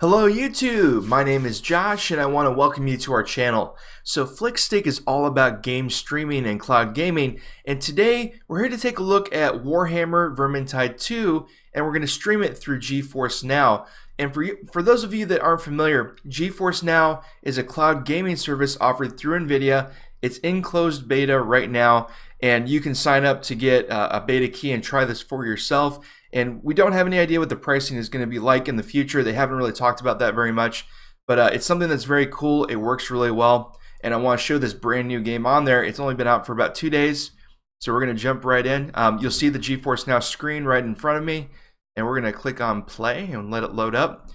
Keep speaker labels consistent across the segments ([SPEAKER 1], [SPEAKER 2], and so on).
[SPEAKER 1] Hello YouTube, my name is Josh and I want to welcome you to our channel. So Flickstiq is all about game streaming and cloud gaming, and today we're here to take a look at Warhammer Vermintide 2 and we're going to stream it through GeForce NOW. And for those of you that aren't familiar, GeForce NOW is a cloud gaming service offered through Nvidia. It's in closed beta right now and you can sign up to get a beta key and try this for yourself. And we don't have any idea what the pricing is going to be like in the future. They haven't really talked about that very much, but it's something that's very cool. It works really well, and I want to show this brand new game on there. It's only been out for about 2 days, so we're going to jump right in. You'll see the GeForce NOW screen right in front of me, and we're going to click on play and let it load up.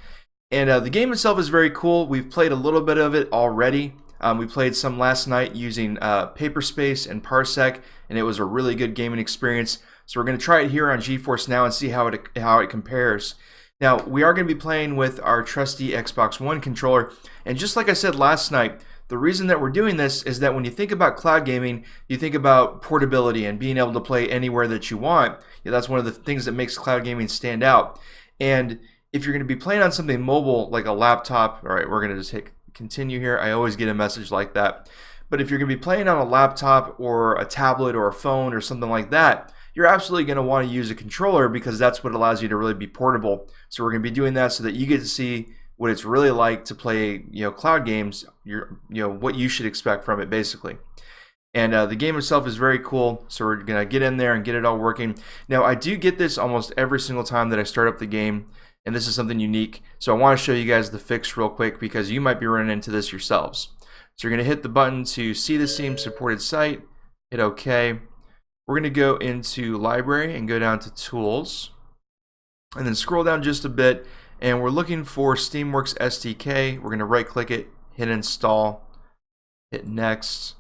[SPEAKER 1] And the game itself is very cool. We've played a little bit of it already. We played some last night using Paperspace and Parsec, and it was a really good gaming experience. So we're going to try it here on GeForce NOW and see how it compares. Now, we are going to be playing with our trusty Xbox One controller, and just like I said last night, the reason that we're doing this is that when you think about cloud gaming, you think about portability and being able to play anywhere that you want. That's one of the things that makes cloud gaming stand out. And if you're going to be playing on something mobile like a laptop, all right, we're going to just hit continue here. I always get a message like that. But if you're going to be playing on a laptop or a tablet or a phone or something like that, you're absolutely going to want to use a controller because that's what allows you to really be portable. So we're going to be doing that so that you get to see what it's really like to play, cloud games. What you should expect from it, basically. And the game itself is very cool. So we're going to get in there and get it all working. Now, I do get this almost every single time that I start up the game, and this is something unique. So I want to show you guys the fix real quick because you might be running into this yourselves. So you're going to hit the button to see the Steam supported site, hit OK. We're going to go into Library and go down to Tools, and then scroll down just a bit, and we're looking for Steamworks Sdk. We're going to right click it, hit Install, hit Next,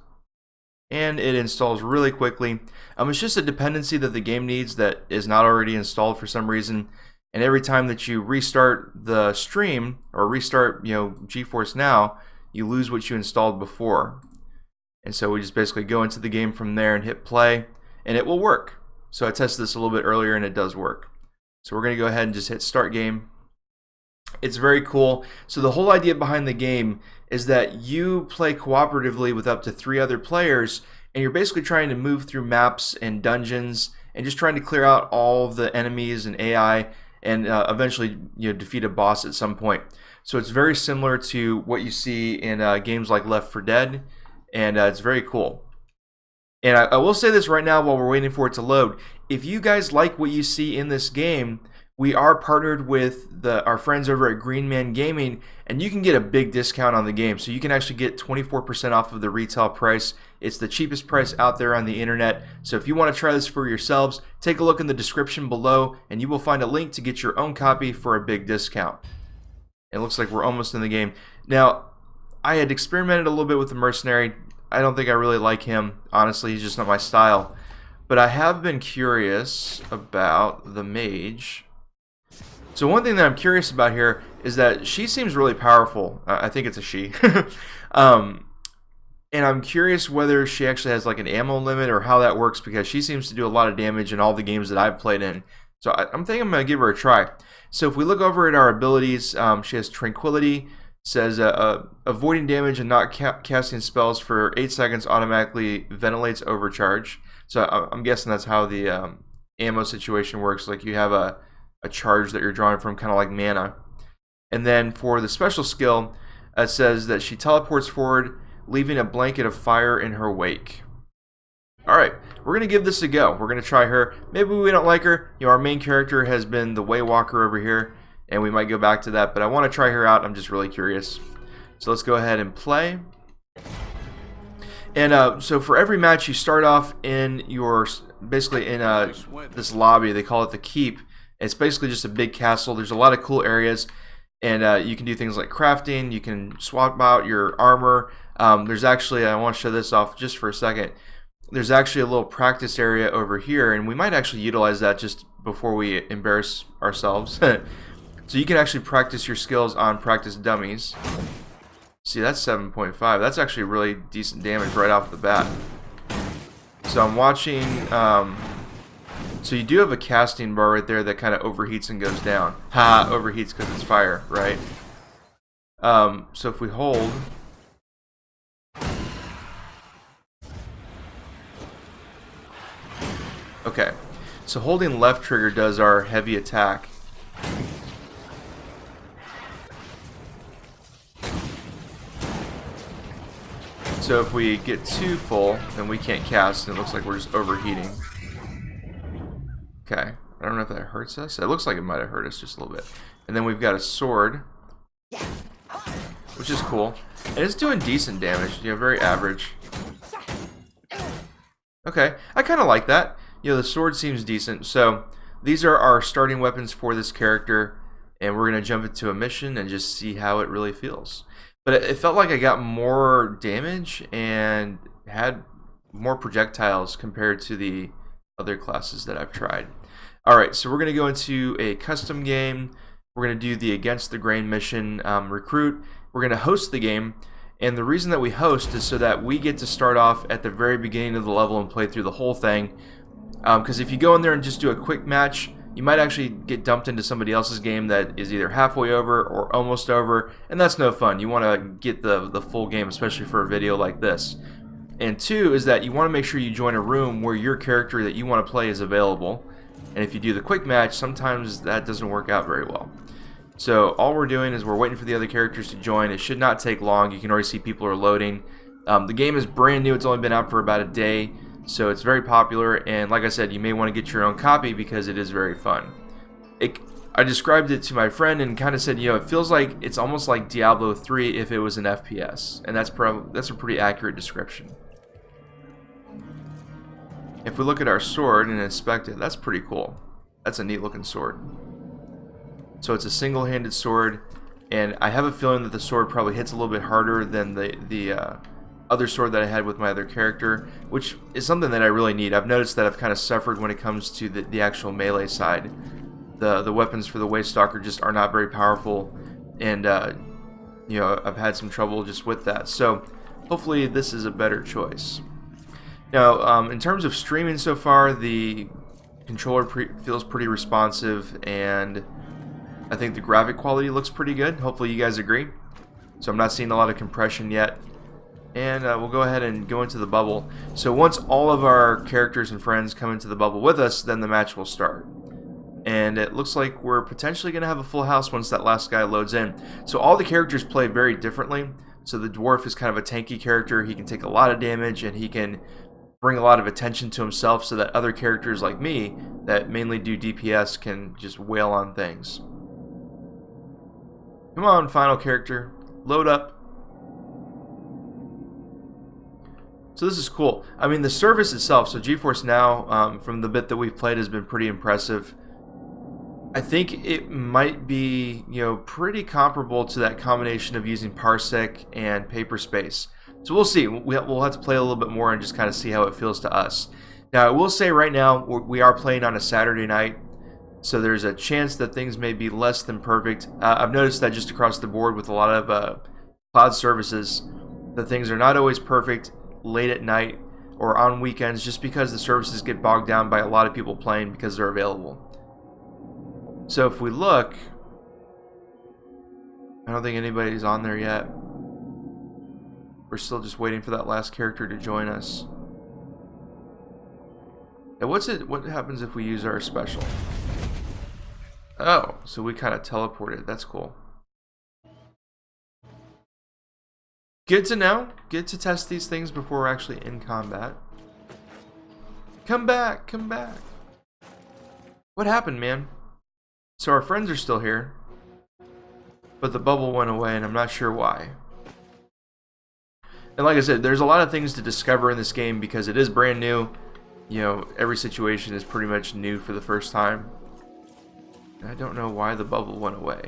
[SPEAKER 1] and it installs really quickly. It's just a dependency that the game needs that is not already installed for some reason, and every time that you restart the stream or restart GeForce NOW, you lose what you installed before. And so we just basically go into the game from there and hit play, and it will work. So I tested this a little bit earlier and it does work. So we're going to go ahead and just hit start game. It's very cool. So the whole idea behind the game is that you play cooperatively with up to 3 other players, and you're basically trying to move through maps and dungeons and just trying to clear out all of the enemies and AI and eventually defeat a boss at some point. So it's very similar to what you see in games like Left 4 Dead, and it's very cool. And I will say this right now while we're waiting for it to load. If you guys like what you see in this game, we are partnered with our friends over at Green Man Gaming, and you can get a big discount on the game. So you can actually get 24% off of the retail price. It's the cheapest price out there on the internet. So if you want to try this for yourselves, take a look in the description below, and you will find a link to get your own copy for a big discount. It looks like we're almost in the game. Now, I had experimented a little bit with the Mercenary. I don't think I really like him. Honestly, he's just not my style. But I have been curious about the mage. So one thing that I'm curious about here is that she seems really powerful. I think it's a she. And I'm curious whether she actually has like an ammo limit or how that works, because she seems to do a lot of damage in all the games that I've played in. So I'm thinking I'm going to give her a try. So if we look over at our abilities, she has Tranquility. Says avoiding damage and not casting spells for 8 seconds automatically ventilates overcharge. So I'm guessing that's how the ammo situation works. Like you have a charge that you're drawing from, kind of like mana. And then for the special skill, it says that she teleports forward, leaving a blanket of fire in her wake. Alright, we're going to give this a go. We're going to try her. Maybe we don't like her. Our main character has been the Waywalker over here, and we might go back to that, but I want to try her out. I'm just really curious. So let's go ahead and play. And so for every match, you start off in basically in this lobby. They call it the Keep. It's basically just a big castle. There's a lot of cool areas, and you can do things like crafting. You can swap out your armor. There's actually, I want to show this off just for a second. There's actually a little practice area over here, and we might actually utilize that just before we embarrass ourselves. So you can actually practice your skills on practice dummies. See, that's 7.5. That's actually really decent damage right off the bat. So I'm watching. So you do have a casting bar right there that kind of overheats and goes down. Ha! Overheats because it's fire, right? So if we hold, okay, so holding left trigger does our heavy attack. So if we get too full, then we can't cast, and it looks like we're just overheating. Okay, I don't know if that hurts us. It looks like it might have hurt us just a little bit. And then we've got a sword, which is cool. And it's doing decent damage, you know, very average. Okay, I kind of like that. You know, the sword seems decent. So these are our starting weapons for this character, and we're going to jump into a mission and just see how it really feels. But it felt like I got more damage and had more projectiles compared to the other classes that I've tried. Alright, so we're going to go into a custom game. We're going to do the Against the Grain mission, recruit. We're going to host the game, and the reason that we host is so that we get to start off at the very beginning of the level and play through the whole thing. Because if you go in there and just do a quick match, you might actually get dumped into somebody else's game that is either halfway over or almost over, and that's no fun. You want to get the full game, especially for a video like this. And two is that you want to make sure you join a room where your character that you want to play is available. And if you do the quick match, sometimes that doesn't work out very well. So all we're doing is we're waiting for the other characters to join. It should not take long. You can already see people are loading. The game is brand new. It's only been out for about a day. So it's very popular, and like I said, you may want to get your own copy because it is very fun. I described it to my friend and kind of said, you know, it feels like it's almost like Diablo 3 if it was an FPS, and that's a pretty accurate description. If we look at our sword and inspect it, that's pretty cool. That's a neat looking sword. So it's a single-handed sword, and I have a feeling that the sword probably hits a little bit harder than the other sword that I had with my other character, which is something that I really need. I've noticed that I've kind of suffered when it comes to the actual melee side. The weapons for the Waystalker just are not very powerful, and you know, I've had some trouble just with that. So hopefully this is a better choice. Now, in terms of streaming so far, the controller feels pretty responsive, and I think the graphic quality looks pretty good. Hopefully you guys agree. So I'm not seeing a lot of compression yet. And we'll go ahead and go into the bubble. So once all of our characters and friends come into the bubble with us, then the match will start. And it looks like we're potentially going to have a full house once that last guy loads in. So all the characters play very differently. So the dwarf is kind of a tanky character. He can take a lot of damage, and he can bring a lot of attention to himself so that other characters like me that mainly do DPS can just wail on things. Come on, final character. Load up. So this is cool. I mean, the service itself, so GeForce Now, from the bit that we've played, has been pretty impressive. I think it might be, you know, pretty comparable to that combination of using Parsec and Paperspace. So we'll see. We'll have to play a little bit more and just kind of see how it feels to us. Now, I will say right now, we are playing on a Saturday night, so there's a chance that things may be less than perfect. I've noticed that just across the board with a lot of cloud services, that things are not always perfect late at night or on weekends, just because the services get bogged down by a lot of people playing because they're available. So if we look, I don't think anybody's on there yet. We're still just waiting for that last character to join us. Now what happens if we use our special? Oh, so we kind of teleported. That's cool. Good to know. Good to test these things before we're actually in combat. Come back, come back. What happened, man? So our friends are still here, but the bubble went away, and I'm not sure why. And like I said, there's a lot of things to discover in this game because it is brand new. You know, every situation is pretty much new for the first time. And I don't know why the bubble went away.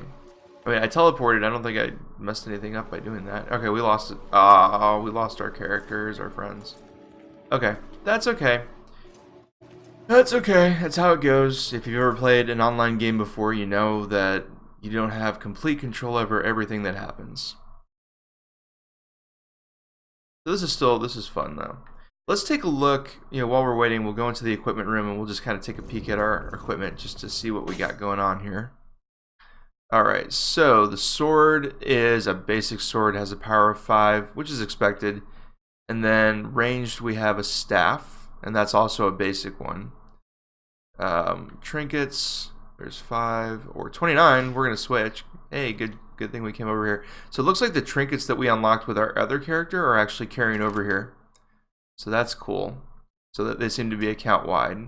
[SPEAKER 1] I mean, I teleported. I don't think I messed anything up by doing that. Okay, we lost it. Oh, we lost our characters, our friends. Okay, that's okay. That's okay. That's how it goes. If you've ever played an online game before, you know that you don't have complete control over everything that happens. So this is fun though. Let's take a look. You know, while we're waiting, we'll go into the equipment room and we'll just kind of take a peek at our equipment just to see what we got going on here. Alright, so the sword is a basic sword, has a power of 5, which is expected. And then ranged, we have a staff, and that's also a basic one. Trinkets, there's 5 or 29. We're gonna switch. Hey, good thing we came over here. So it looks like the trinkets that we unlocked with our other character are actually carrying over here. So that's cool. So that they seem to be account wide.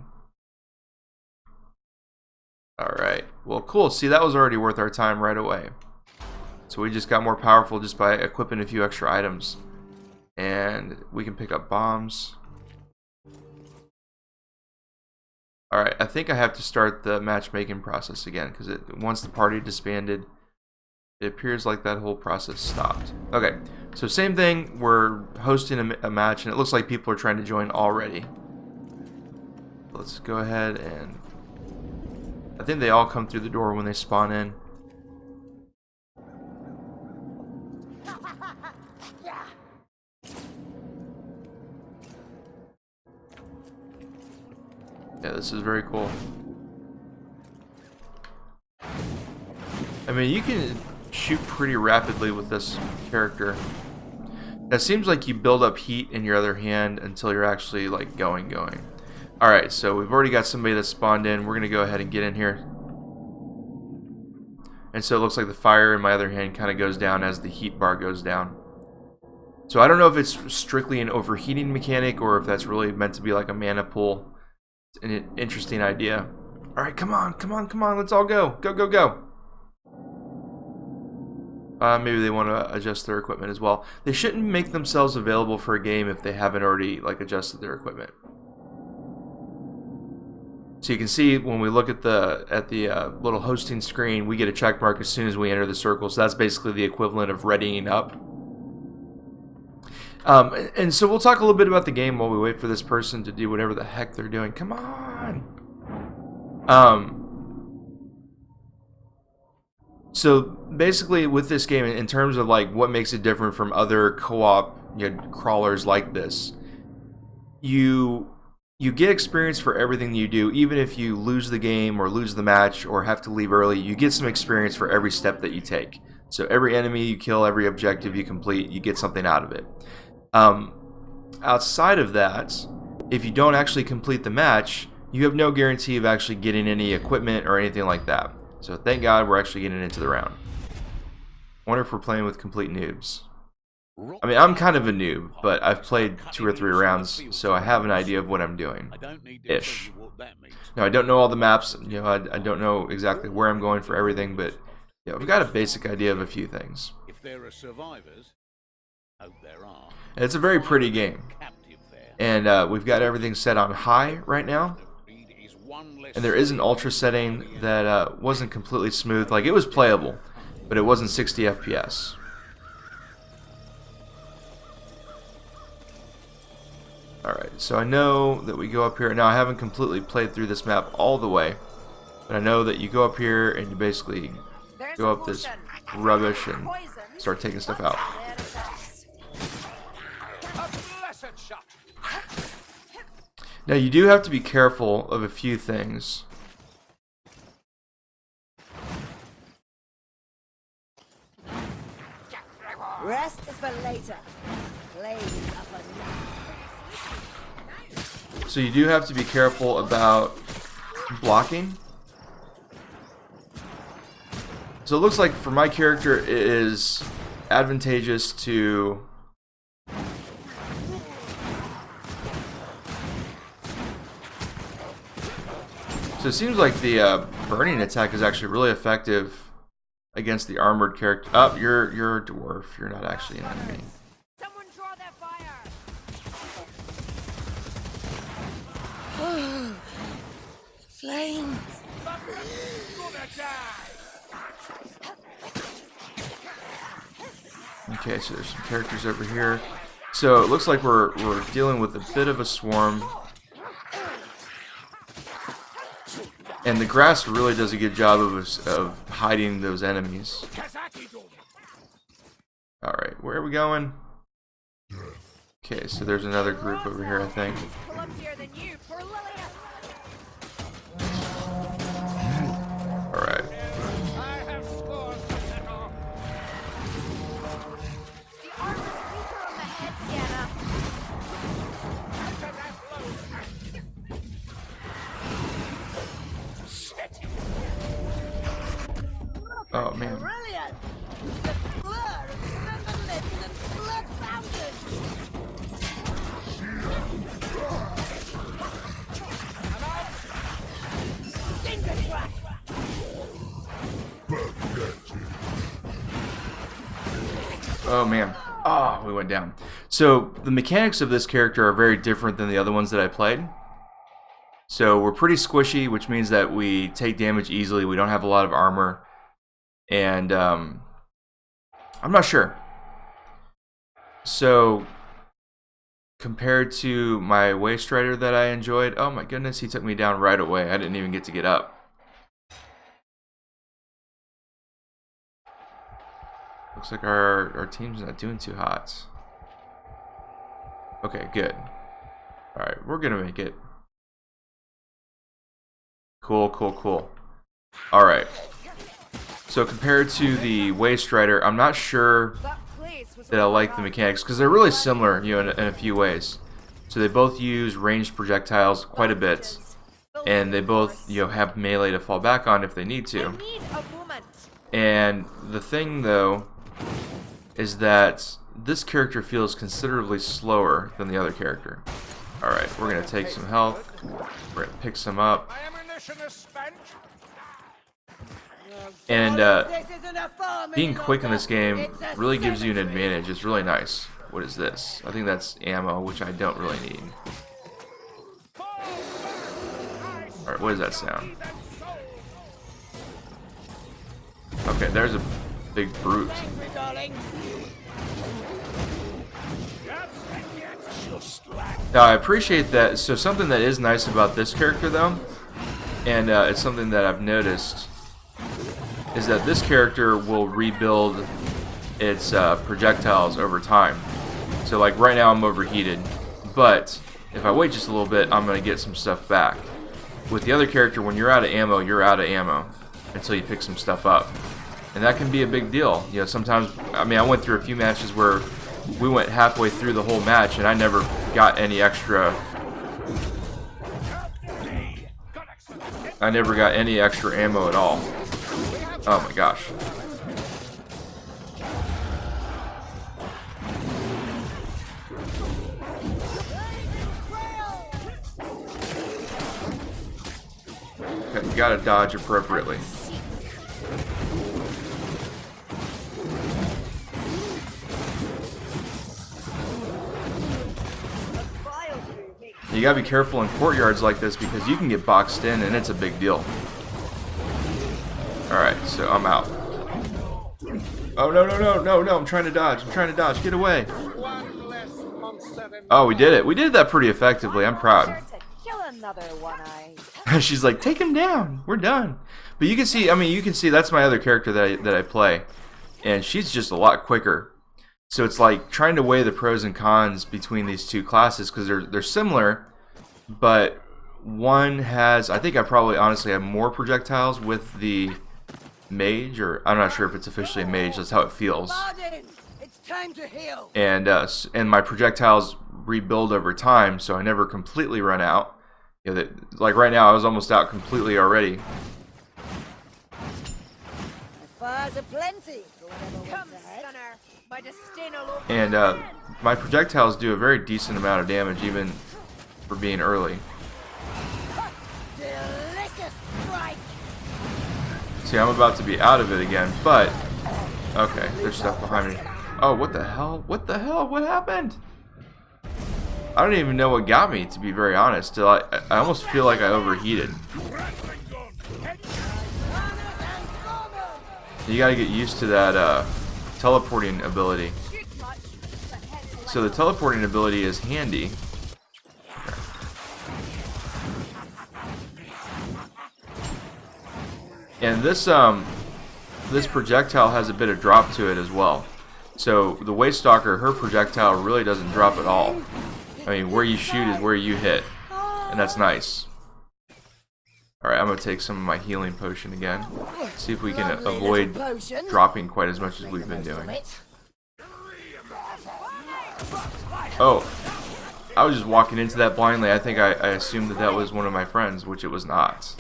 [SPEAKER 1] Alright, well cool. See, that was already worth our time right away. So we just got more powerful just by equipping a few extra items. And we can pick up bombs. Alright, I think I have to start the matchmaking process again, because once the party disbanded, it appears like that whole process stopped. Okay, so same thing, we're hosting a match, and it looks like people are trying to join already. Let's go ahead and... I think they all come through the door when they spawn in. Yeah, this is very cool. I mean, you can shoot pretty rapidly with this character. It seems like you build up heat in your other hand until you're actually like going. Alright, so we've already got somebody that spawned in. We're going to go ahead and get in here. And so it looks like the fire in my other hand kind of goes down as the heat bar goes down. So I don't know if it's strictly an overheating mechanic or if that's really meant to be like a mana pool. It's an interesting idea. Alright, come on, let's all go. Go. Maybe they want to adjust their equipment as well. They shouldn't make themselves available for a game if they haven't already like adjusted their equipment. So you can see when we look at the little hosting screen, we get a check mark as soon as we enter the circle. So that's basically the equivalent of readying up. And so we'll talk a little bit about the game while we wait for this person to do whatever the heck they're doing. Come on. So basically with this game, in terms of like what makes it different from other co-op crawlers like this, you get experience for everything you do. Even if you lose the game or lose the match or have to leave early, you get some experience for every step that you take. So every enemy you kill, every objective you complete, you get something out of it. Outside of that, if you don't actually complete the match, you have no guarantee of actually getting any equipment or anything like that. So thank God we're actually getting into the round. Wonder if we're playing with complete noobs. I mean, I'm kind of a noob, but I've played 2 or 3 rounds, so I have an idea of what I'm doing. Ish. Now, I don't know all the maps, I don't know exactly where I'm going for everything, but I've got a basic idea of a few things.
[SPEAKER 2] If there are survivors, hope there are.
[SPEAKER 1] And it's a very pretty game. And we've got everything set on high right now. And there is an ultra setting that wasn't completely smooth. Like, it was playable, but it wasn't 60 FPS. Alright, so I know that we go up here. Now, I haven't completely played through this map all the way, but I know that you go up here and you basically go up this rubbish and start taking stuff out. Now, you do have to be careful of a few things.
[SPEAKER 3] Rest is for later.
[SPEAKER 1] So you do have to be careful about blocking. So it looks like for my character it is advantageous to So it seems like the burning attack is actually really effective against the armored character. Oh, you're a dwarf. You're not actually an enemy.
[SPEAKER 3] Someone draw that fire. Flames.
[SPEAKER 1] Okay, so there's some characters over here. So it looks like we're dealing with a bit of a swarm. And the grass really does a good job of hiding those enemies. Alright, where are we going? Okay, so there's another group over here, I think. Alright. Oh man. Oh, we went down. So the mechanics of this character are very different than the other ones that I played. So we're pretty squishy, which means that we take damage easily. We don't have a lot of armor. And I'm not sure. So compared to my Waste Rider that I enjoyed, oh my goodness, he took me down right away. I didn't even get to get up. Looks like our team's not doing too hot. Okay, good. Alright, we're gonna make it. Cool, cool, cool. Alright. So compared to the Waste Rider, I'm not sure that I like the mechanics, because they're really similar, you know, in a few ways. So they both use ranged projectiles quite a bit, and they both, you know, have melee to fall back on if they need to. And the thing, though, is that this character feels considerably slower than the other character. Alright, we're going to take some health. We're going to pick some up. And being quick in this game really gives you an advantage. It's really nice. What is this? I think that's ammo, which I don't really need. Alright, what does that sound? Okay, there's a big brute. Now, I appreciate that. So something that is nice about this character, though, and it's something that I've noticed, is that this character will rebuild its projectiles over time. So like right now I'm overheated, but if I wait just a little bit, I'm going to get some stuff back. With the other character, when you're out of ammo, you're out of ammo until you pick some stuff up. And that can be a big deal. You know, sometimes, I mean, I went through a few matches where we went halfway through the whole match and I never got any extra. I never got any extra ammo at all. Oh my gosh. Okay, you gotta dodge appropriately. You gotta be careful in courtyards like this because you can get boxed in and it's a big deal. Alright, so I'm out. Oh, no, no, no, no, no, I'm trying to dodge. I'm trying to dodge. Get away. Oh, we did it. We did that pretty effectively. I'm proud. She's like, take him down. We're done. But you can see, I mean, you can see that's my other character that I play. And she's just a lot quicker. So it's like trying to weigh the pros and cons between these two classes because they're similar, but one has, I think I probably honestly have more projectiles with the mage, or I'm not sure if it's officially a mage, that's how it feels.
[SPEAKER 3] It's time to heal.
[SPEAKER 1] And my projectiles rebuild over time, so I never completely run out. You know, like right now I was almost out completely already.
[SPEAKER 3] Fires aplenty. Come, stunner.
[SPEAKER 1] And my projectiles do a very decent amount of damage even for being early.
[SPEAKER 3] Delicious strike.
[SPEAKER 1] See, I'm about to be out of it again, but okay, there's stuff behind me. Oh, what the hell? What the hell? What happened? I don't even know what got me, to be very honest. I almost feel like I overheated. You gotta get used to that teleporting ability. So the teleporting ability is handy. And this projectile has a bit of drop to it as well. So the Waste Stalker, her projectile really doesn't drop at all. I mean, where you shoot is where you hit, and that's nice. Alright, I'm going to take some of my healing potion again. See if we can avoid dropping quite as much as we've been doing. Oh, I was just walking into that blindly. I think I assumed that was one of my friends, which it was not.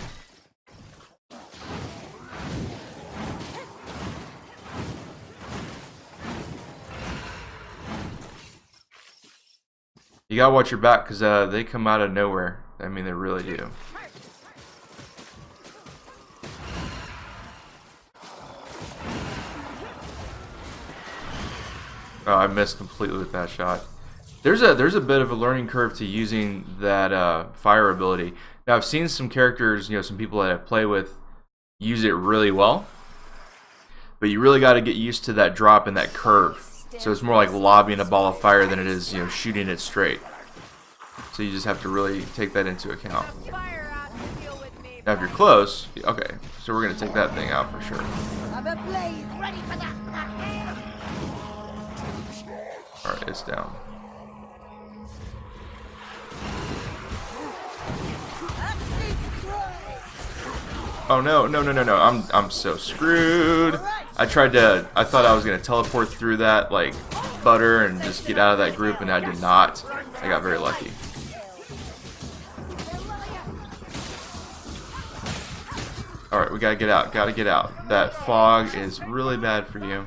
[SPEAKER 1] You gotta watch your back because they come out of nowhere. I mean, they really do. Oh, I missed completely with that shot. There's a bit of a learning curve to using that fire ability. Now I've seen some characters, some people that I play with use it really well, but you really got to get used to that drop and that curve. So it's more like lobbing a ball of fire than it is, shooting it straight. So you just have to really take that into account. Now if you're close, okay, so we're gonna take that thing out for sure. All right, it's down. Oh no, no, no, no, no. I'm so screwed. I thought I was gonna teleport through that like butter and just get out of that group, and I did not. I got very lucky. Alright, we gotta get out, gotta get out. That fog is really bad for you.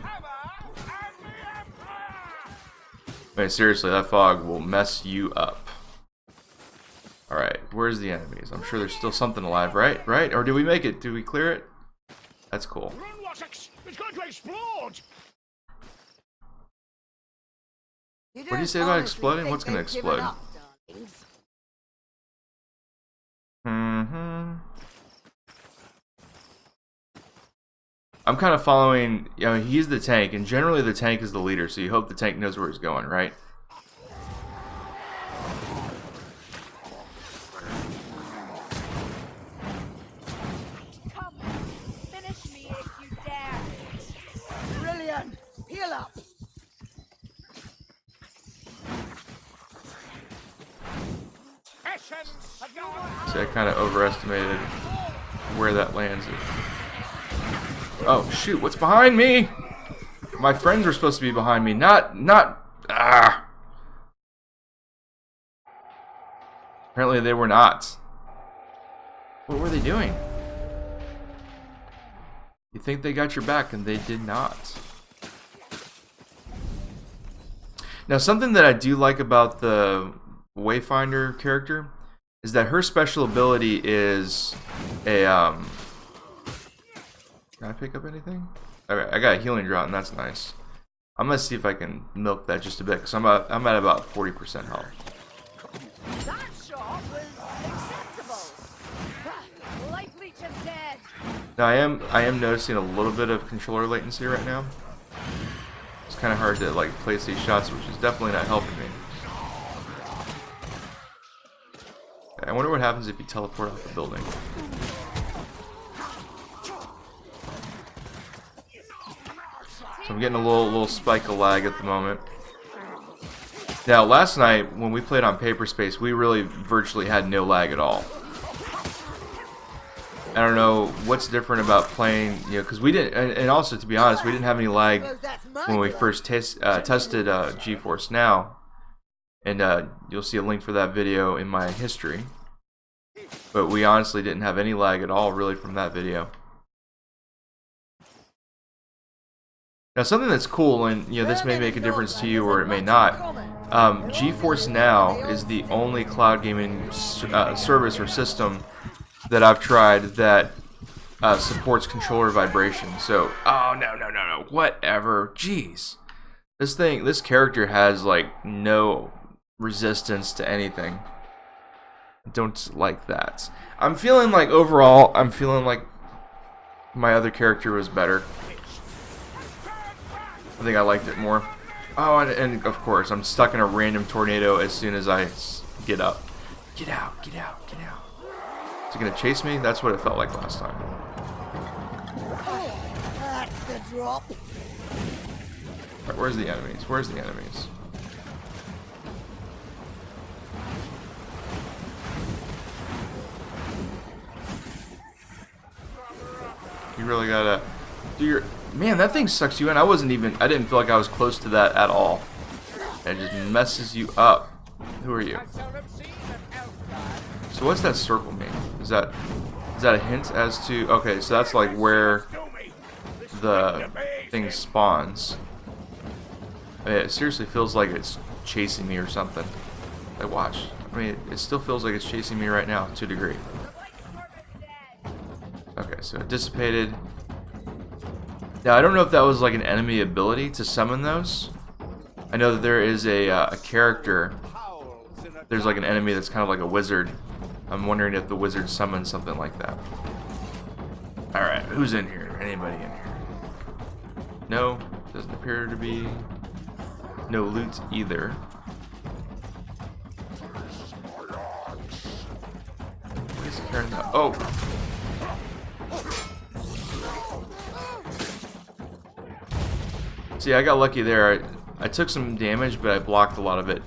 [SPEAKER 1] I mean, seriously, that fog will mess you up. Alright, where's the enemies? I'm sure there's still something alive, right? Right? Or did we make it? Did we clear it? That's cool.
[SPEAKER 4] It's going to explode!
[SPEAKER 1] What do you say about exploding? What's gonna explode? I'm kind of following, he's the tank, and generally the tank is the leader, so you hope the tank knows where he's going, right?
[SPEAKER 3] Come, finish me if you dare. Brilliant! Heal up!
[SPEAKER 1] See, I kind of overestimated where that lands. Oh shoot, what's behind me? My friends were supposed to be behind me, ah! Apparently they were not. What were they doing? You think they got your back, and they did not. Now, something that I do like about the Wayfinder character is that her special ability is a Can I pick up anything? Okay, I got a healing draught, and that's nice. I'm gonna see if I can milk that just a bit, because I'm at about 40% health.
[SPEAKER 3] That shot was acceptable. Life leech is dead.
[SPEAKER 1] Now I am noticing a little bit of controller latency right now. It's kind of hard to like place these shots, which is definitely not helping me. Okay, I wonder what happens if you teleport off the building. So I'm getting a little spike of lag at the moment. Now, last night when we played on Paperspace, we really virtually had no lag at all. I don't know what's different about playing, because we didn't, and also to be honest, we didn't have any lag when we first tested GeForce NOW, and you'll see a link for that video in my history. But we honestly didn't have any lag at all, really, from that video. Now, something that's cool, and this may make a difference to you or it may not. GeForce NOW is the only cloud gaming service or system that I've tried that supports controller vibration. So, oh no, whatever. Jeez, this character has like no resistance to anything. Don't like that. I'm feeling like overall, my other character was better. I think I liked it more. Oh, and of course, I'm stuck in a random tornado as soon as I get up. Get out, get out, get out. Is it gonna chase me? That's what it felt like last time.
[SPEAKER 3] That's the drop.
[SPEAKER 1] Right, where's the enemies? Where's the enemies? You really gotta do your... Man, that thing sucks you in. I didn't feel like I was close to that at all. It just messes you up. Who are you? So what's that circle mean? Is that a hint as to... Okay, so that's like where the thing spawns. I mean, it seriously feels like it's chasing me or something. Like, watch. I mean, it still feels like it's chasing me right now, to a degree. Okay, so it dissipated. Now, I don't know if that was like an enemy ability to summon those, I know that there is a character. There's like an enemy that's kind of like a wizard. I'm wondering if the wizard summons something like that. Alright, who's in here? Anybody in here? No, doesn't appear to be. No loot either. What is he carrying now? Oh! See, I got lucky there. I took some damage, but I blocked a lot of it.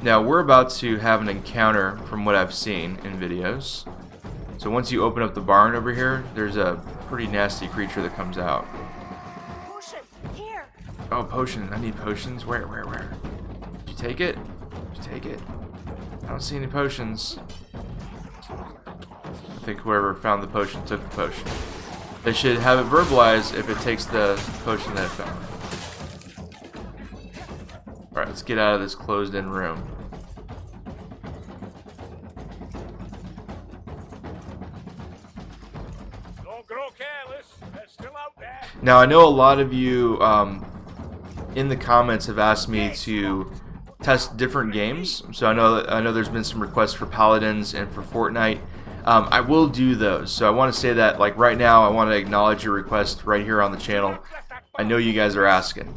[SPEAKER 1] Now, we're about to have an encounter from what I've seen in videos. So once you open up the barn over here, there's a pretty nasty creature that comes out.
[SPEAKER 3] Potion, here.
[SPEAKER 1] Oh, potion. I need potions. Where? Did you take it? Did you take it? I don't see any potions. I think whoever found the potion took the potion. They should have it verbalized if it takes the potion that it found. Alright, let's get out of this closed-in room.
[SPEAKER 4] Don't grow careless. They're still out there.
[SPEAKER 1] Now, I know a lot of you in the comments have asked me to test different games. So I know there's been some requests for Paladins and for Fortnite. I will do those. So I want to say that, like, right now, I want to acknowledge your request right here on the channel. I know you guys are asking.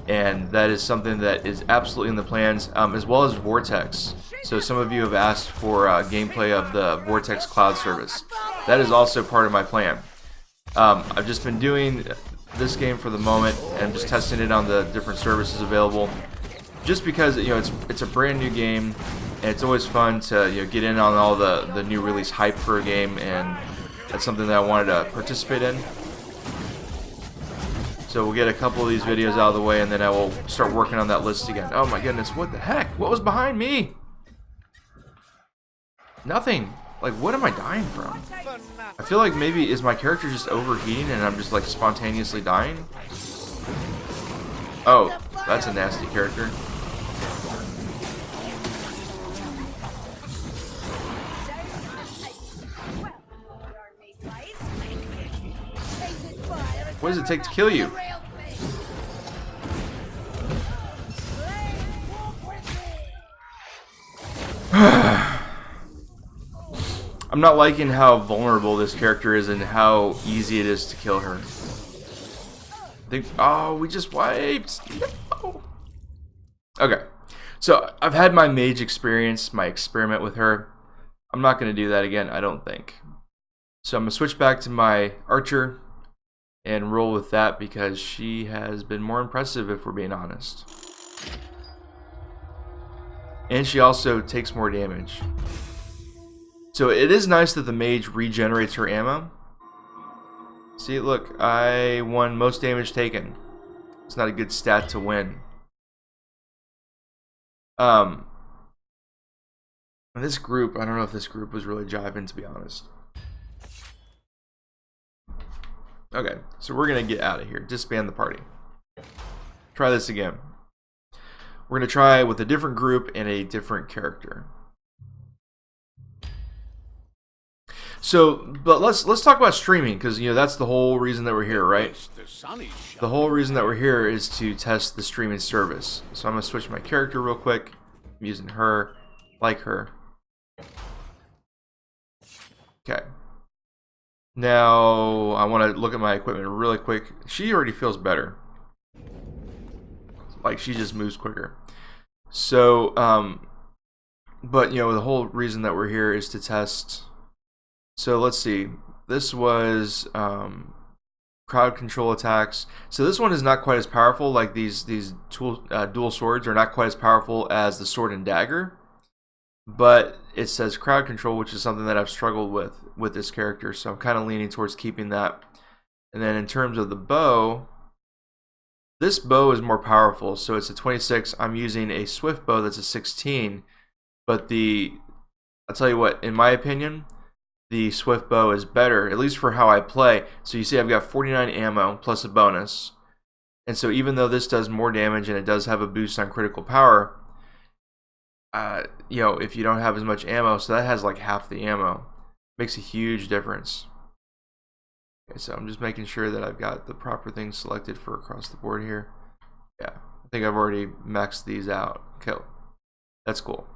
[SPEAKER 1] And that is something that is absolutely in the plans, as well as Vortex. So some of you have asked for gameplay of the Vortex cloud service. That is also part of my plan. I've just been doing this game for the moment and just testing it on the different services available. Just because, you know, it's a brand new game, and it's always fun to, you know, get in on all the new release hype for a game, and that's something that I wanted to participate in. So we'll get a couple of these videos out of the way, and then I will start working on that list again. Oh my goodness, what the heck? What was behind me? Nothing. Like, what am I dying from? I feel like maybe, is my character just overheating and I'm just like spontaneously dying? Oh, that's a nasty character. What does it take to kill you? I'm not liking how vulnerable this character is and how easy it is to kill her. Oh, we just wiped. No. Okay, so I've had my mage experience, my experiment with her. I'm not going to do that again, I don't think. So I'm going to switch back to my archer and roll with that because she has been more impressive, if we're being honest. And she also takes more damage. So it is nice that the mage regenerates her ammo. See, look, I won most damage taken. It's not a good stat to win. This group, I don't know if this group was really jiving, to be honest. Okay, so we're gonna get out of here. Disband the party. Try this again. We're gonna try with a different group and a different character. So, but let's talk about streaming, because, you know, that's the whole reason that we're here, right? The whole reason that we're here is to test the streaming service. So I'm gonna switch my character real quick. I'm using her, like her. Okay. Now I want to look at my equipment really quick. She already feels better. Like, she just moves quicker. So, but, you know, the whole reason that we're here is to test. So let's see. This was crowd control attacks. So this one is not quite as powerful. Like these dual swords are not quite as powerful as the sword and dagger. But it says crowd control, which is something that I've struggled with this character. So I'm kind of leaning towards keeping that. And then in terms of the bow, this bow is more powerful. So it's a 26. I'm using a swift bow that's a 16. But I'll tell you what, in my opinion, the swift bow is better, at least for how I play. So you see I've got 49 ammo plus a bonus. And so even though this does more damage and it does have a boost on critical power, you know, if you don't have as much ammo, so that has like half the ammo. Makes a huge difference. Okay, so I'm just making sure that I've got the proper things selected for across the board here. Yeah, I think I've already maxed these out. Okay, that's cool.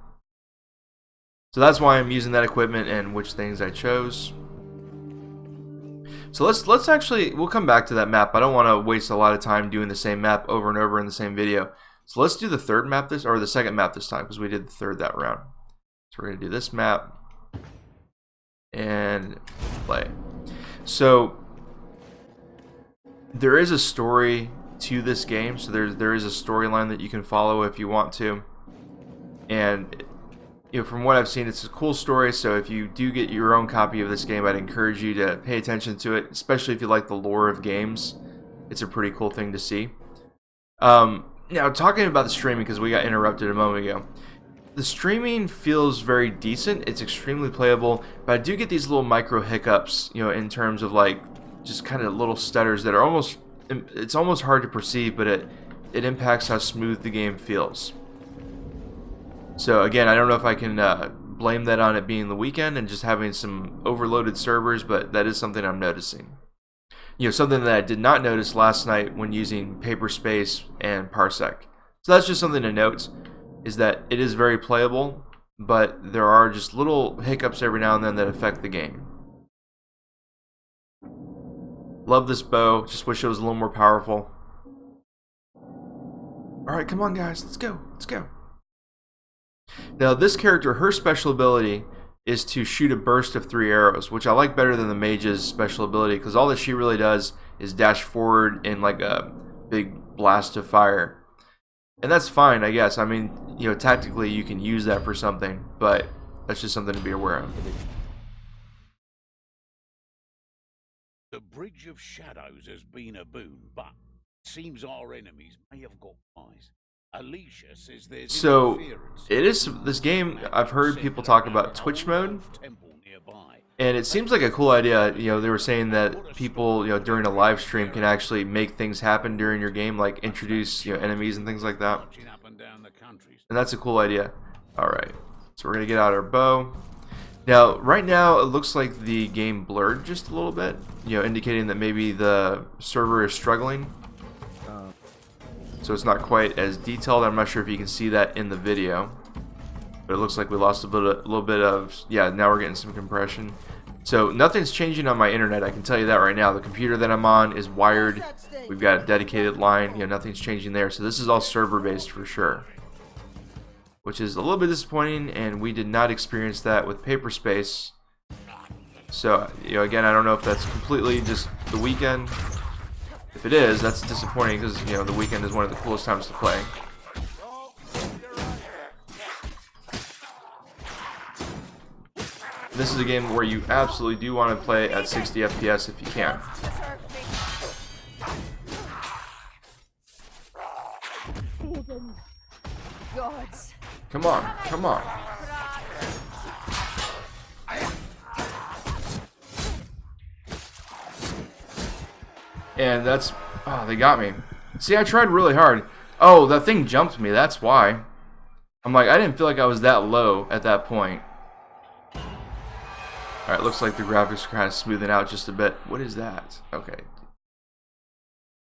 [SPEAKER 1] So that's why I'm using that equipment and which things I chose. So let's actually, we'll come back to that map. I don't want to waste a lot of time doing the same map over and over in the same video. So let's do the third map this, or the second map this time, because we did the third that round. So we're going to do this map and play. So there is a story to this game, so there is a storyline that you can follow if you want to. And you know, from what I've seen, it's a cool story. So if you do get your own copy of this game, I'd encourage you to pay attention to it, especially if you like the lore of games. It's a pretty cool thing to see. Now, talking about the streaming, because we got interrupted a moment ago. The streaming feels very decent. It's extremely playable, but I do get these little micro hiccups, you know, in terms of like just kind of little stutters that are almost, it's almost hard to perceive, but it impacts how smooth the game feels. So again, I don't know if I can blame that on it being the weekend and just having some overloaded servers, but that is something I'm noticing. You know, something that I did not notice last night when using Paperspace and Parsec. So that's just something to note, is that it is very playable, but there are just little hiccups every now and then that affect the game. Love this bow, just wish it was a little more powerful. Alright, come on guys, let's go, let's go. Now this character, her special ability is to shoot a burst of 3 arrows, which I like better than the mage's special ability, because all that she really does is dash forward in like a big blast of fire. And that's fine, I guess. I mean, you know, tactically you can use that for something, but that's just something to be aware of.
[SPEAKER 2] The Bridge of Shadows has been a boon, but it seems our enemies may have got wise. Alicia says there's
[SPEAKER 1] so
[SPEAKER 2] interference.
[SPEAKER 1] it is this game. I've heard people talk about Twitch mode, and it seems like a cool idea. You know, they were saying that people, you know, during a live stream can actually make things happen during your game, like introduce, you know, enemies and things like that. And that's a cool idea. All right, so we're gonna get out our bow. Now, right now, it looks like the game blurred just a little bit, you know, indicating that maybe the server is struggling. So it's not quite as detailed. I'm not sure if you can see that in the video, but it looks like we lost a little bit of, yeah, now we're getting some compression. So nothing's changing on my internet, I can tell you that right now. The computer that I'm on is wired. We've got a dedicated line, you know, nothing's changing there. So this is all server based for sure, which is a little bit disappointing, and we did not experience that with Paperspace. So, you know, again, I don't know if that's completely just the weekend. If it is, that's disappointing, because, you know, the weekend is one of the coolest times to play. This is a game where you absolutely do want to play at 60 FPS if you can. Come on, come on. And that's, oh, they got me. See, I tried really hard. Oh, that thing jumped me, that's why. I'm like, I didn't feel like I was that low at that point. Alright, looks like the graphics are kind of smoothing out just a bit. What is that? Okay.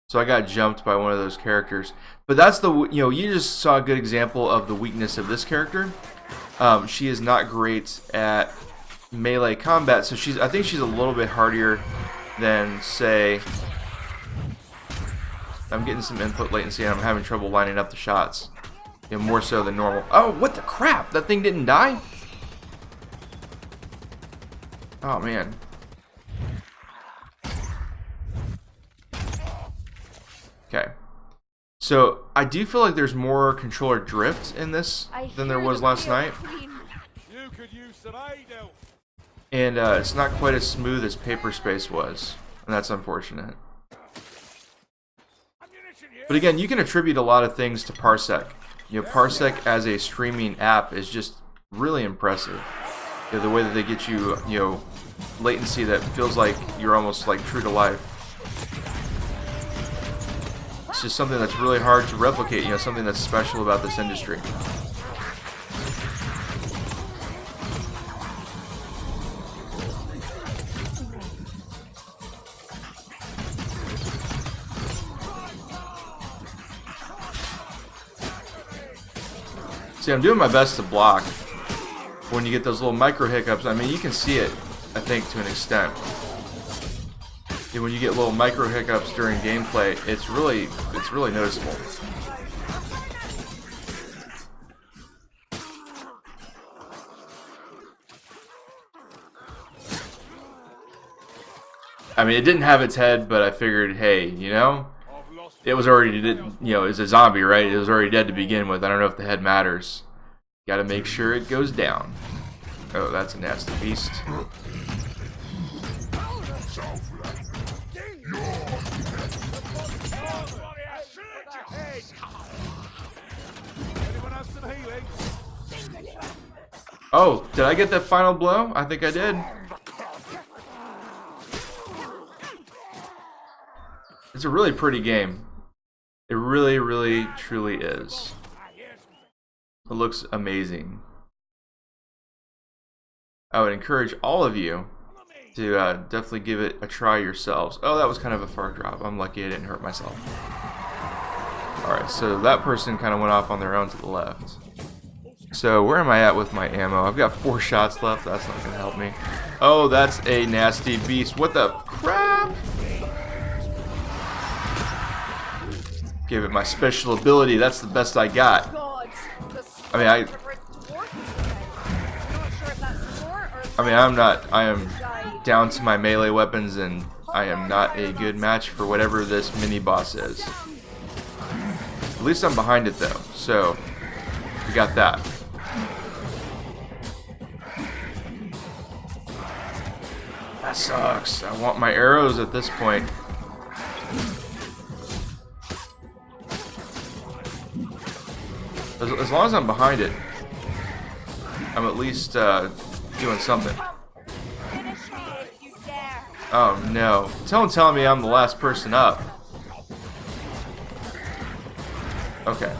[SPEAKER 1] So I got jumped by one of those characters. But that's the, you know, you just saw a good example of the weakness of this character. She is not great at melee combat, so I think she's a little bit hardier than, say, I'm getting some input latency and I'm having trouble lining up the shots. You know, more so than normal. Oh, what the crap? That thing didn't die? Oh, man. Okay. So, I do feel like there's more controller drift in this than there was last night.
[SPEAKER 4] You could use some aid help.
[SPEAKER 1] And it's not quite as smooth as Paperspace was. And that's unfortunate. But again, you can attribute a lot of things to Parsec. You know, Parsec as a streaming app is just really impressive. You know, the way that they get you, you know, latency that feels like you're almost like true to life. It's just something that's really hard to replicate, you know, something that's special about this industry. See, I'm doing my best to block. When you get those little micro hiccups, I mean, you can see it, I think, to an extent. And when you get little micro hiccups during gameplay, it's really noticeable. I mean, it didn't have its head, but I figured, hey, you know, it was already, you know, it's a zombie, right? It was already dead to begin with. I don't know if the head matters. Gotta make sure it goes down. Oh, that's a nasty beast. Oh, did I get that final blow? I think I did. It's a really pretty game. It really, really, truly is. It looks amazing. I would encourage all of you to definitely give it a try yourselves. Oh, that was kind of a far drop. I'm lucky I didn't hurt myself. Alright, so that person kind of went off on their own to the left. So where am I at with my ammo? I've got 4 shots left. That's not going to help me. Oh, that's a nasty beast. What the crap? Give it my special ability. That's the best I got. I mean, I am down to my melee weapons, and I am not a good match for whatever this mini boss is. At least I'm behind it though, so we got that. That sucks. I want my arrows at this point. As long as I'm behind it, I'm at least doing something. Oh no. Don't tell me I'm the last person up. Okay.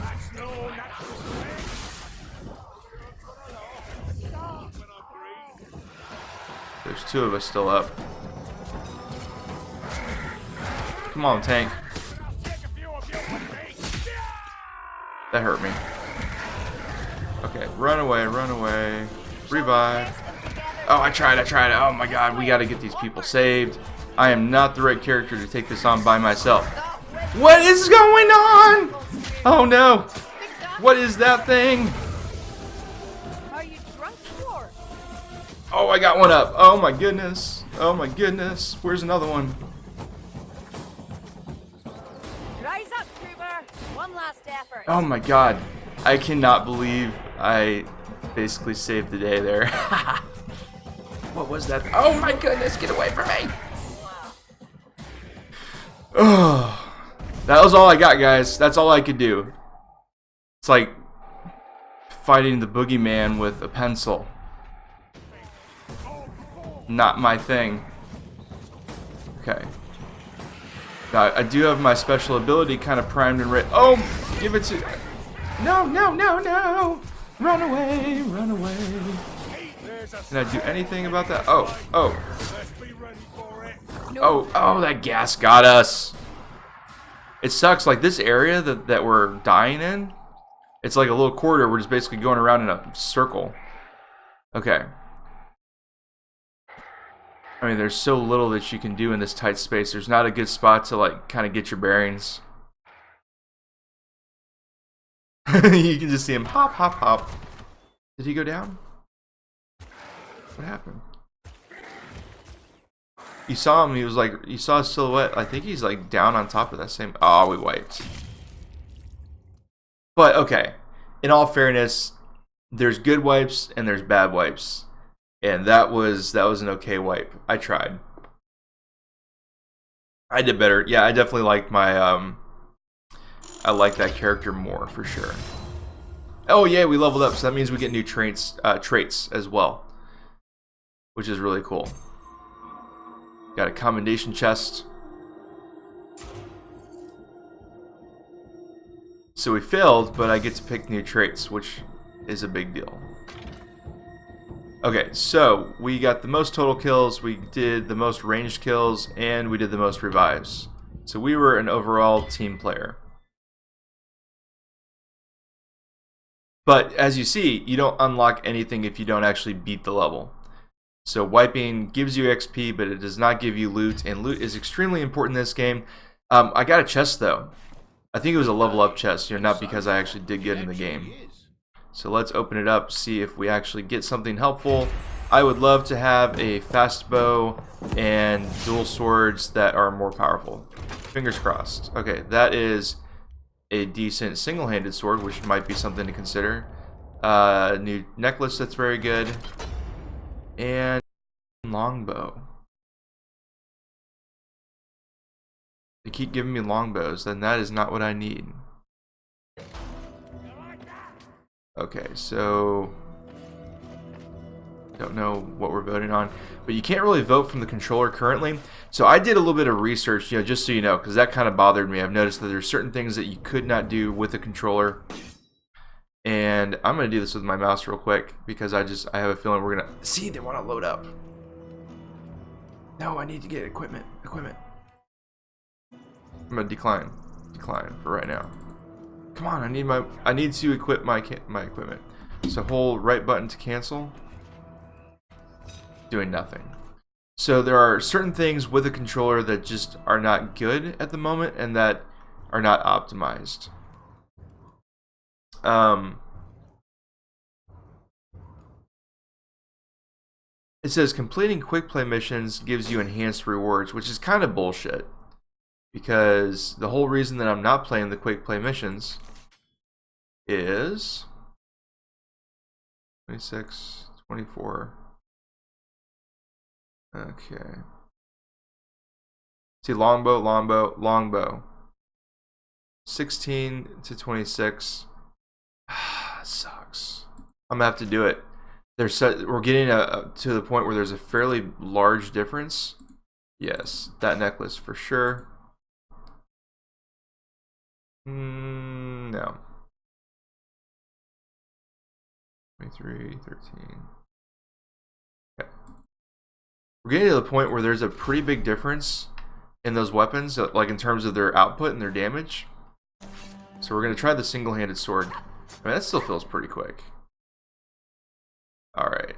[SPEAKER 1] There's 2 of us still up. Come on, tank. That hurt me. Okay, run away, run away. Revive. Oh, I tried. Oh my god, we gotta get these people saved. I am not the right character to take this on by myself. What is going on? Oh no. What is that thing?
[SPEAKER 3] Are you drunk for?
[SPEAKER 1] Oh, I got one up. Oh my goodness. Oh my goodness. Where's another one?
[SPEAKER 3] Rise up, Trooper. One last effort.
[SPEAKER 1] Oh my god. I cannot believe I basically saved the day there. What was that? Oh my goodness, get away from me. Oh, that was all I got, guys. That's all I could do. It's like fighting the boogeyman with a pencil. Not my thing. Okay. Now, I do have my special ability kind of primed and ready. Oh, give it to... No, no, no, no! Run away, run away. Can I do anything about that? Oh, oh. Oh, oh, that gas got us. It sucks, like this area that we're dying in, it's like a little corridor. We're just basically going around in a circle. Okay. I mean, there's so little that you can do in this tight space. There's not a good spot to like kind of get your bearings. You can just see him hop, hop, hop. Did he go down? What happened? You saw him, he was like, you saw a silhouette. I think he's like down on top of that same... Oh, we wiped. But, okay. In all fairness, there's good wipes and there's bad wipes. And that was an okay wipe. I tried. I did better. Yeah, I definitely liked my... I like that character more, for sure. Oh, yeah, we leveled up, so that means we get new traits as well. Which is really cool. Got a commendation chest. So we failed, but I get to pick new traits, which is a big deal. Okay, so we got the most total kills, we did the most ranged kills, and we did the most revives. So we were an overall team player. But as you see, you don't unlock anything if you don't actually beat the level. So wiping gives you XP, but it does not give you loot, and loot is extremely important in this game. I got a chest though. I think it was a level up chest, not because I actually did good in the game. So let's open it up, see if we actually get something helpful. I would love to have a fast bow and dual swords that are more powerful. Fingers crossed. Okay, that is a decent single-handed sword, which might be something to consider. New necklace, that's very good. And longbow. They keep giving me longbows, then that is not what I need. Okay, so don't know what we're voting on, but you can't really vote from the controller currently. So I did a little bit of research, just so you know, because that kind of bothered me. I've noticed that there's certain things that you could not do with the controller, and I'm gonna do this with my mouse real quick because I have a feeling we're gonna see they want to load up. No, I need to get equipment. I'm gonna decline for right now. Come on, I need to equip my equipment. So hold right button to cancel. Doing nothing. So there are certain things with a controller that just are not good at the moment and that are not optimized. It says completing quick play missions gives you enhanced rewards, which is kind of bullshit. Because the whole reason that I'm not playing the quick play missions is 26, 24. Okay. See, longbow. 16 to 26. Sucks. I'm gonna have to do it. We're getting to the point where there's a fairly large difference. Yes, that necklace for sure. No. 23, 13. Okay. We're getting to the point where there's a pretty big difference in those weapons, like in terms of their output and their damage. So we're going to try the single-handed sword. I mean, that still feels pretty quick. Alright.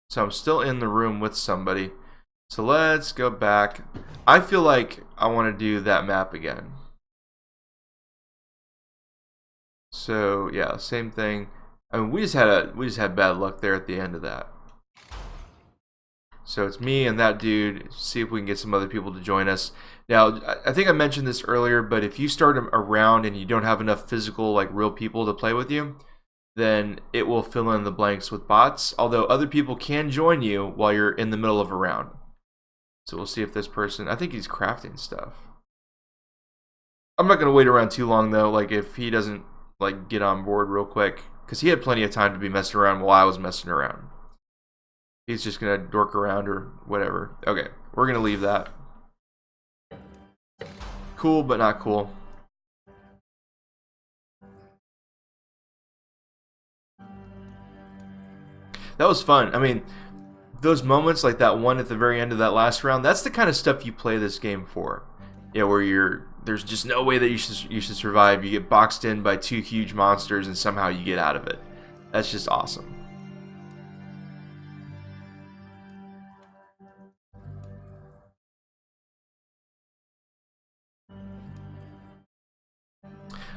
[SPEAKER 1] So I'm still in the room with somebody. So let's go back. I feel like I want to do that map again. So yeah, same thing. I mean, we just had bad luck there at the end of that. So it's me and that dude. See if we can get some other people to join us. Now, I think I mentioned this earlier, but if you start a round and you don't have enough physical, like real people to play with you, then it will fill in the blanks with bots. Although other people can join you while you're in the middle of a round. So we'll see if this person, I think he's crafting stuff. I'm not going to wait around too long though, like if he doesn't like get on board real quick, because he had plenty of time to be messing around while I was messing around. He's just going to dork around or whatever. Okay, we're going to leave that. Cool, but not cool. That was fun. I mean, those moments like that one at the very end of that last round, that's the kind of stuff you play this game for. Where there's just no way that you should survive. You get boxed in by two huge monsters and somehow you get out of it. That's just awesome.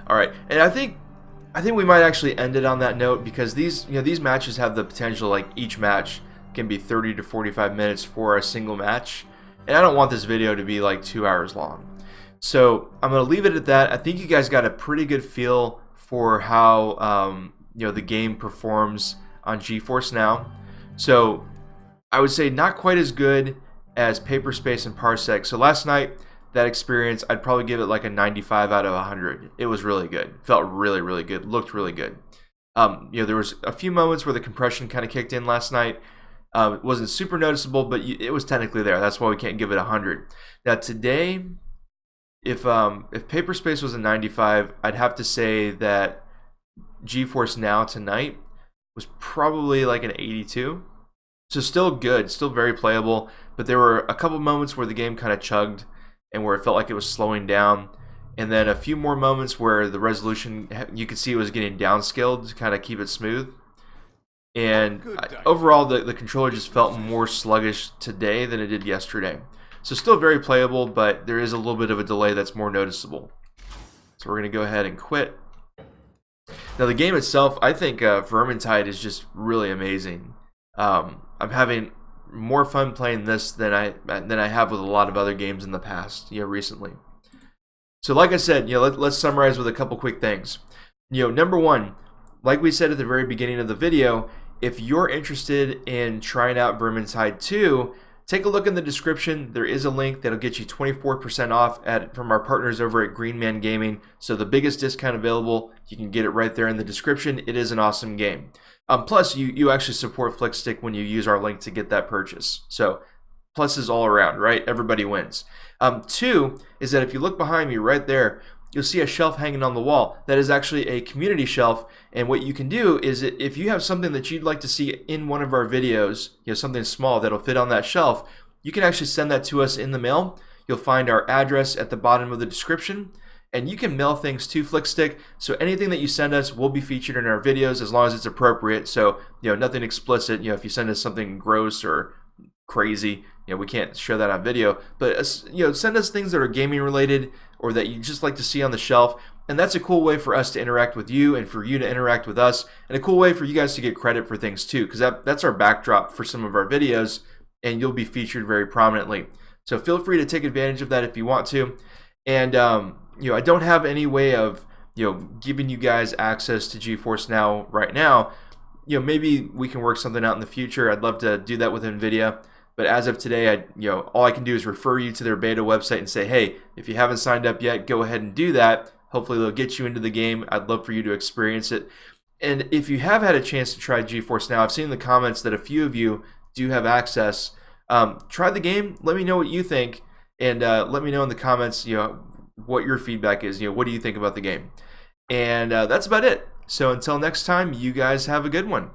[SPEAKER 1] All right, and I think we might actually end it on that note, because these matches have the potential, like each match can be 30 to 45 minutes for a single match, and I don't want this video to be like 2 hours long. So I'm gonna leave it at that. I think you guys got a pretty good feel for how the game performs on GeForce Now. So I would say not quite as good as Paperspace and Parsec. So last night, that experience, I'd probably give it like a 95 out of 100. It was really good. Felt really, really good. Looked really good. There was a few moments where the compression kind of kicked in last night. It wasn't super noticeable, but it was technically there. That's why we can't give it 100. Now today, if Paperspace was a 95, I'd have to say that GeForce Now tonight was probably like an 82. So still good, still very playable, but there were a couple moments where the game kind of chugged and where it felt like it was slowing down, and then a few more moments where the resolution, you could see it was getting downscaled to kind of keep it smooth. And overall, the controller just felt more sluggish today than it did yesterday. So still very playable, but there is a little bit of a delay that's more noticeable. So we're going to go ahead and quit. Now the game itself, I think Vermintide is just really amazing. I'm having more fun playing this than I have with a lot of other games in the past, recently. So like I said, let's summarize with a couple quick things. Number one, like we said at the very beginning of the video, if you're interested in trying out Vermintide 2, take a look in the description. There is a link that'll get you 24% off from our partners over at Green Man Gaming. So the biggest discount available, you can get it right there in the description. It is an awesome game. Plus, you actually support Flickstiq when you use our link to get that purchase. So pluses all around, right? Everybody wins. Two is that if you look behind me right there, you'll see a shelf hanging on the wall. That is actually a community shelf, and what you can do is if you have something that you'd like to see in one of our videos, something small that'll fit on that shelf, you can actually send that to us in the mail. You'll find our address at the bottom of the description, and you can mail things to Flickstiq, so anything that you send us will be featured in our videos as long as it's appropriate. So nothing explicit. If you send us something gross or crazy, we can't show that on video, but send us things that are gaming related or that you just like to see on the shelf, and that's a cool way for us to interact with you and for you to interact with us, and a cool way for you guys to get credit for things too, because that's our backdrop for some of our videos, and you'll be featured very prominently. So feel free to take advantage of that if you want to. And I don't have any way of giving you guys access to GeForce Now right now. Maybe we can work something out in the future. I'd love to do that with Nvidia. But as of today, all I can do is refer you to their beta website and say, hey, if you haven't signed up yet, go ahead and do that. Hopefully they'll get you into the game. I'd love for you to experience it. And if you have had a chance to try GeForce Now, I've seen in the comments that a few of you do have access. Try the game. Let me know what you think. And let me know in the comments, what your feedback is. What do you think about the game? And that's about it. So until next time, you guys have a good one.